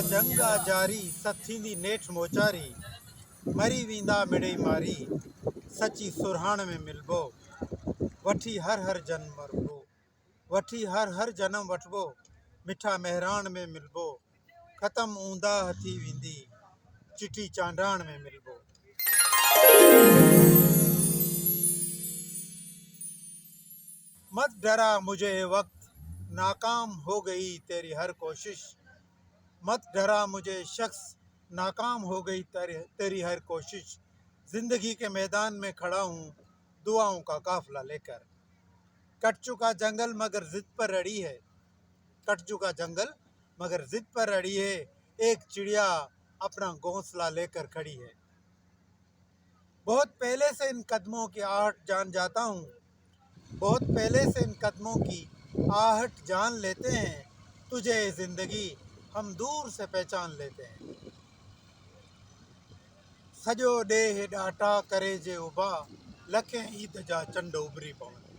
जंग आ जारी सथ थींदी नेठ मोचारी मरी वींदा मिड़ई मारी सची सुरहाण में मिलबो वठी हर जन्म मरबो वठी हर जन्म वठबो मिठा मेहरान में मिलबो ख़त्म ऊंदा हथी वींदी चिठी चांडाण में मिलबो। मत डरा मुझे ये वक्त नाकाम हो गई तेरी हर कोशिश मत डरा मुझे शख्स नाकाम हो गई तेरी हर कोशिश जिंदगी के मैदान में खड़ा हूँ दुआओं का काफिला लेकर कट चुका जंगल मगर जिद पर अड़ी है कट चुका जंगल मगर जिद पर अड़ी है एक चिड़िया अपना घोंसला लेकर खड़ी है। बहुत पहले से इन कदमों की आहट जान जाता हूँ बहुत पहले से इन कदमों की आहट जान लेते हैं तुझे जिंदगी हम दूर से पहचान लेते हैं। सजो ॾेह ॾाटा करे जे उबा लखें ईद जा चंड उभरी पवनि।